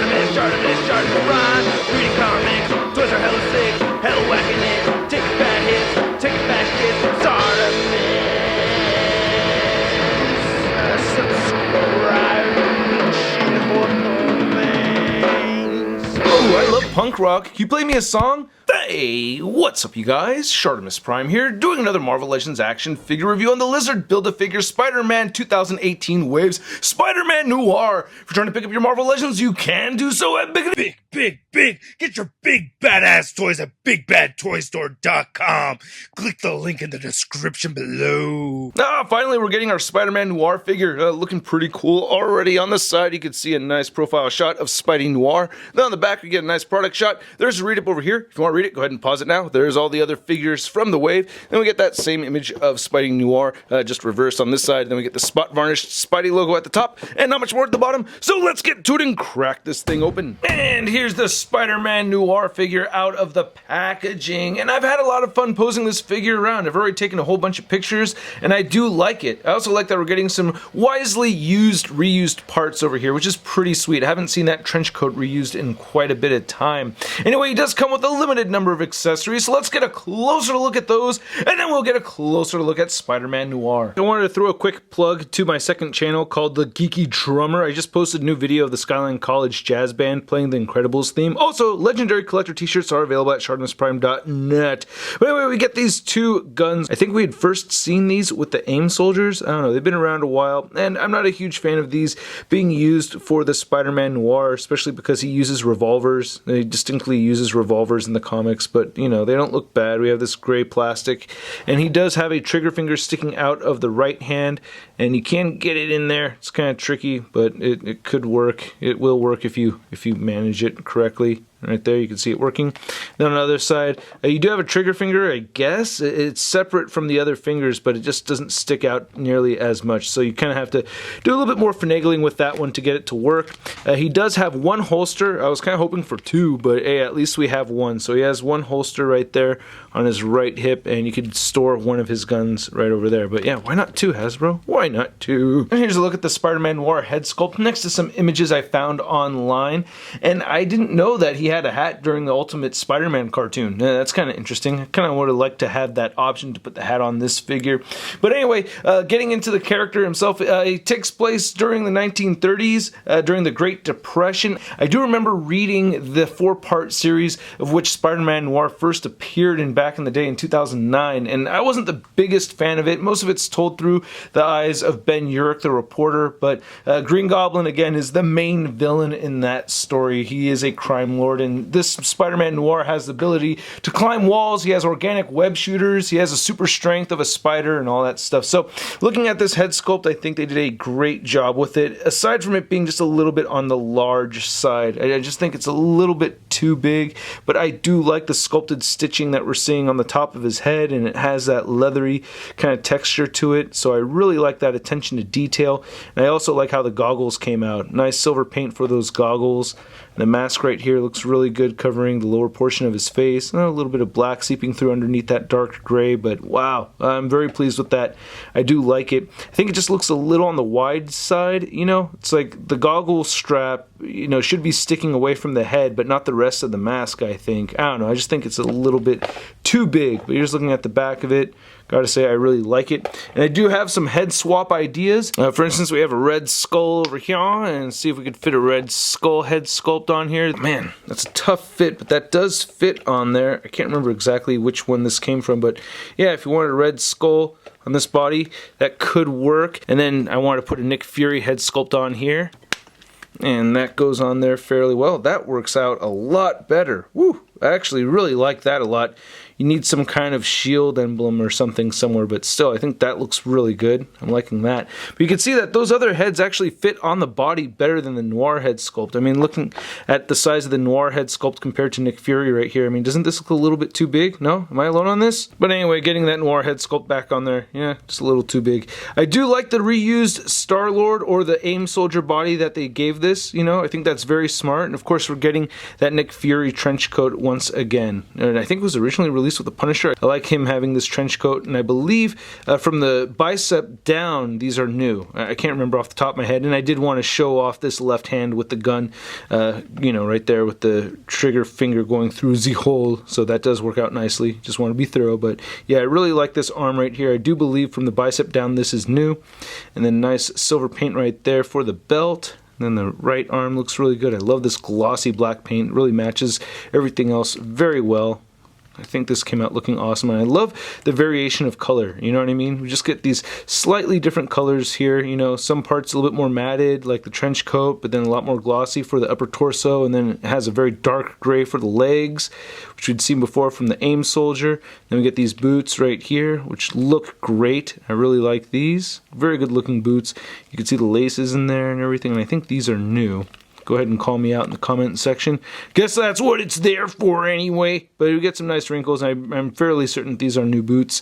ShartimusPrime. Reading comics, toys are hella sick, hella whacking it. Taking bad hits, taking bad shit. Subscribe. Oh, I love punk rock. Can you play me a song? Hey, what's up you guys? ShartimusPrime here, doing another Marvel Legends action figure review on the Lizard Build-A-Figure Spider-Man 2018 Waves Spider-Man Noir. If you're trying to pick up your Marvel Legends, you can do so at Big. Get your big badass toys at BigBadToyStore.com. Click the link in the description below. Finally we're getting our Spider-Man Noir figure. Looking pretty cool already. On the side you can see a nice profile shot of Spidey Noir. Then on the back we get a nice product shot. There's a read-up over here. If you want to read it, go ahead and pause it now. There's all the other figures from the wave. Then we get that same image of Spidey Noir, just reversed on this side. Then we get the spot varnished Spidey logo at the top, and not much more at the bottom. So let's get to it and crack this thing open. And here's the Spider-Man Noir figure out of the packaging. And I've had a lot of fun posing this figure around. I've already taken a whole bunch of pictures, and I do like it. I also like that we're getting some wisely reused parts over here, which is pretty sweet. I haven't seen that trench coat reused in quite a bit of time. Anyway, he does come with a limited number of accessories, so let's get a closer look at those, and then we'll get a closer look at Spider-Man Noir. I wanted to throw a quick plug to my second channel called The Geeky Drummer. I just posted a new video of the Skyline College Jazz Band playing the Incredibles theme. Also, legendary collector t-shirts are available at ShartimusPrime.net. But anyway, we get these two guns. I think we had first seen these with the AIM soldiers. I don't know, they've been around a while, and I'm not a huge fan of these being used for the Spider-Man Noir, especially because he uses revolvers. He distinctly uses revolvers in the comics, but you know, they don't look bad. We have this gray plastic, and he does have a trigger finger sticking out of the right hand, and you can get it in there. It's kind of tricky, but it could work. It will work if you manage it correctly. Right there, you can see it working. Then on the other side, you do have a trigger finger, I guess. It's separate from the other fingers, but it just doesn't stick out nearly as much. So you kind of have to do a little bit more finagling with that one to get it to work. He does have one holster. I was kind of hoping for two, but hey, at least we have one. So he has one holster right there on his right hip, and you could store one of his guns right over there. But yeah, why not two, Hasbro? Why not two? And here's a look at the Spider-Man Noir head sculpt next to some images I found online. And I didn't know that he had a hat during the Ultimate Spider-Man cartoon. That's kind of interesting. I kind of would have liked to have that option to put the hat on this figure. But anyway, getting into the character himself, he takes place during the 1930s, during the Great Depression. I do remember reading the 4-part series of which Spider-Man Noir first appeared in back in the day in 2009, and I wasn't the biggest fan of it. Most of it's told through the eyes of Ben Urich, the reporter, but Green Goblin, again, is the main villain in that story. He is a crime lord, and this Spider-Man Noir has the ability to climb walls. He has organic web shooters. He has a super strength of a spider and all that stuff. So looking at this head sculpt, I think they did a great job with it. Aside from it being just a little bit on the large side, I just think it's a little bit too big, but I do like the sculpted stitching that we're seeing on the top of his head, and it has that leathery kind of texture to it. So I really like that attention to detail. And I also like how the goggles came out. Nice silver paint for those goggles. And the mask right here looks really good, covering the lower portion of his face. A little bit of black seeping through underneath that dark gray, but wow, I'm very pleased with that. I do like it. I think it just looks a little on the wide side, you know? It's like the goggle strap, you know, should be sticking away from the head, but not the rest of the mask, I think. I don't know, I just think it's a little bit too big, but you're just looking at the back of it. Gotta say, I really like it. And I do have some head swap ideas. For instance, we have a Red Skull over here, and see if we could fit a Red Skull head sculpt on here. Man, that's a tough fit, but that does fit on there. I can't remember exactly which one this came from, but yeah, if you wanted a Red Skull on this body, that could work. And then I want to put a Nick Fury head sculpt on here, and that goes on there fairly well. That works out a lot better. Woo! I actually really like that a lot. You need some kind of shield emblem or something somewhere, but still, I think that looks really good. I'm liking that. But you can see that those other heads actually fit on the body better than the Noir head sculpt. I mean, looking at the size of the Noir head sculpt compared to Nick Fury right here, I mean, doesn't this look a little bit too big? No? Am I alone on this? But anyway, getting that Noir head sculpt back on there, yeah, just a little too big. I do like the reused Star-Lord or the AIM soldier body that they gave this, you know, I think that's very smart. And of course, we're getting that Nick Fury trench coat once again. And I think it was originally released released with the Punisher. I like him having this trench coat, and I believe from the bicep down, these are new. I can't remember off the top of my head, and I did want to show off this left hand with the gun, you know, right there with the trigger finger going through the hole, so that does work out nicely. Just want to be thorough, but yeah, I really like this arm right here. I do believe from the bicep down this is new, and then nice silver paint right there for the belt. And then the right arm looks really good. I love this glossy black paint. It really matches everything else very well. I think this came out looking awesome, and I love the variation of color, you know what I mean? We just get these slightly different colors here, you know, some parts a little bit more matted, like the trench coat, but then a lot more glossy for the upper torso, and then it has a very dark gray for the legs, which we'd seen before from the AIM soldier. Then we get these boots right here, which look great. I really like these. Very good looking boots. You can see the laces in there and everything, and I think these are new. Go ahead and call me out in the comment section. Guess that's what it's there for anyway. But we get some nice wrinkles. I'm fairly certain these are new boots.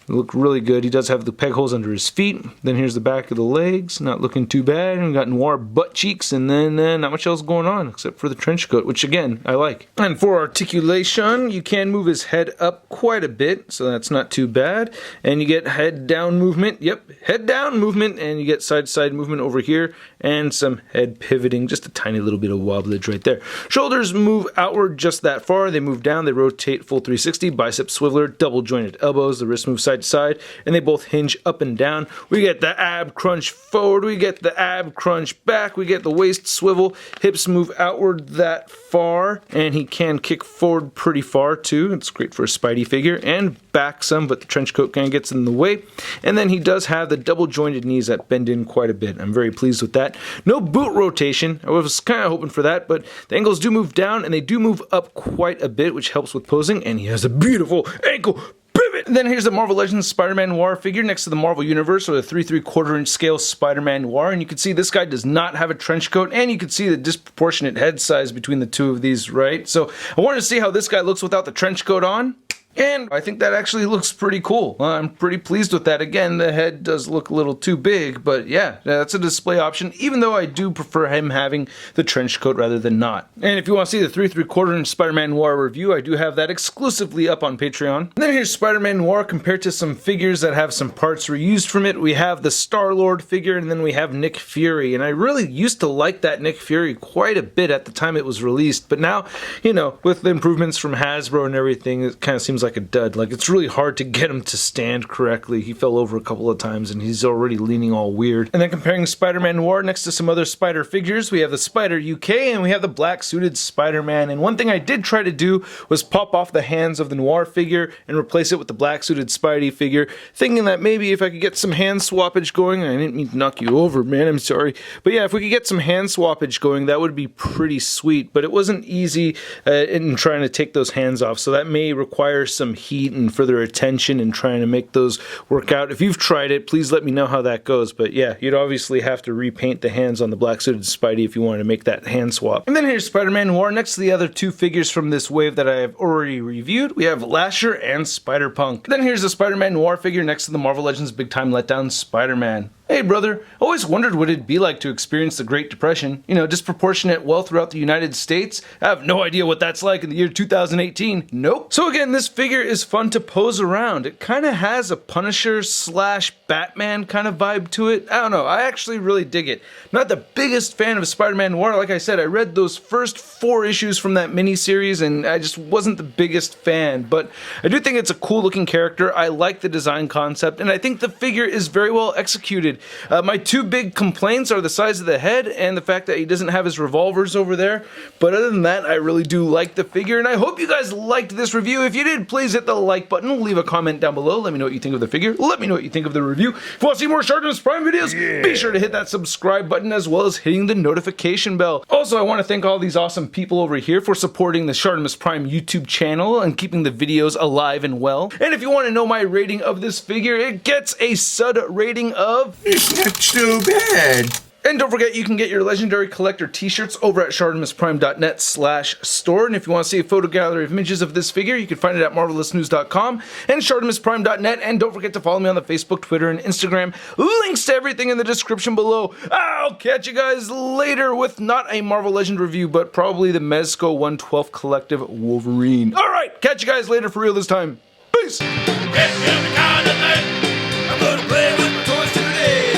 They look really good. He does have the peg holes under his feet. Then here's the back of the legs. Not looking too bad. And we got Noir butt cheeks. And then not much else going on except for the trench coat, which again, I like. And for articulation, you can move his head up quite a bit. So that's not too bad. And you get head down movement. Yep, head down movement. And you get side to side movement over here. And some head pivoting. Just a tiny little bit of wobblage right there. Shoulders move outward just that far. They move down. They rotate full 360. Bicep swiveler. Double jointed elbows. The wrist moves side to side, and they both hinge up and down. We get the ab crunch forward, we get the ab crunch back, we get the waist swivel, hips move outward that far, and he can kick forward pretty far too. It's great for a Spidey figure, and back some, but the trench coat kind of gets in the way. And then he does have the double jointed knees that bend in quite a bit. I'm very pleased with that. No boot rotation. I was kind of hoping for that, but the ankles do move down, and they do move up quite a bit, which helps with posing, and he has a beautiful ankle pivot. And then here's the Marvel Legends Spider-Man Noir figure next to the Marvel Universe with a 3¾ inch scale Spider-Man Noir. And you can see this guy does not have a trench coat, and you can see the disproportionate head size between the two of these, right? So I wanted to see how this guy looks without the trench coat on. And I think that actually looks pretty cool. I'm pretty pleased with that. Again, the head does look a little too big, but yeah, that's a display option, even though I do prefer him having the trench coat rather than not. And if you want to see the 3¾ inch Spider-Man Noir review, I do have that exclusively up on Patreon. And then here's Spider-Man Noir compared to some figures that have some parts reused from it. We have the Star-Lord figure, and then we have Nick Fury. And I really used to like that Nick Fury quite a bit at the time it was released, but now, you know, with the improvements from Hasbro and everything, it kind of seems like a dud. Like, it's really hard to get him to stand correctly. He fell over a couple of times and he's already leaning all weird. And then comparing Spider-Man Noir next to some other Spider figures, we have the Spider UK and we have the black suited Spider-Man. And one thing I did try to do was pop off the hands of the Noir figure and replace it with the black suited Spidey figure, thinking that maybe if I could get some hand swappage going, I didn't mean to knock you over, man, I'm sorry. But yeah, if we could get some hand swappage going, that would be pretty sweet. But it wasn't easy in trying to take those hands off, so that may require some heat and further attention and trying to make those work out. If you've tried it, please let me know how that goes. But yeah, you'd obviously have to repaint the hands on the black suited Spidey if you wanted to make that hand swap. And then here's Spider-Man Noir next to the other two figures from this wave that I have already reviewed. We have Lasher and Spider-Punk. Then here's the Spider-Man Noir figure next to the Marvel Legends Big Time Letdown Spider-Man. Hey brother, always wondered what it'd be like to experience the Great Depression. You know, disproportionate wealth throughout the United States. I have no idea what that's like in the year 2018. Nope. So again, this figure is fun to pose around. It kind of has a Punisher / Batman kind of vibe to it. I don't know, I actually really dig it. Not the biggest fan of Spider-Man Noir. Like I said, I read those first 4 issues from that miniseries and I just wasn't the biggest fan. But I do think it's a cool looking character. I like the design concept and I think the figure is very well executed. My 2 big complaints are the size of the head and the fact that he doesn't have his revolvers over there. But other than that, I really do like the figure, and I hope you guys liked this review. If you did, please hit the like button, leave a comment down below, let me know what you think of the figure, let me know what you think of the review. If you want to see more ShartimusPrime videos, be sure to hit that subscribe button as well as hitting the notification bell. Also, I want to thank all these awesome people over here for supporting the ShartimusPrime YouTube channel and keeping the videos alive and well. And if you want to know my rating of this figure, it gets a sud rating of... It's not so bad. And don't forget, you can get your Legendary Collector t-shirts over at ShartimusPrime.net/store. And if you want to see a photo gallery of images of this figure, you can find it at MarvelousNews.com and ShartimusPrime.net. And don't forget to follow me on the Facebook, Twitter, and Instagram. Links to everything in the description below. I'll catch you guys later with not a Marvel Legend review, but probably the Mezco 1/12 Collective Wolverine. Alright, catch you guys later for real this time. Peace! I'm gonna play with my toys today.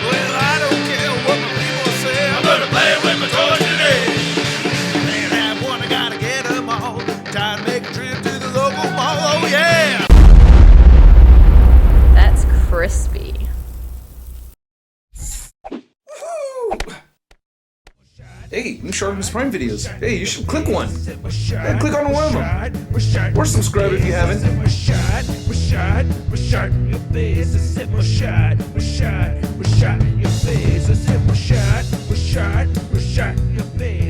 Well, I don't care what my people say. I'm gonna play with my toys today. Can't have one, I gotta get them all. Time to make a trip to the local mall. Oh yeah! That's crispy. Hey, new Shartimus Prime videos. Hey, you should click one. Yeah, click on one of them. Or subscribe if you haven't. Your face, a sip, my shot, your face, a sip, my shot, your face.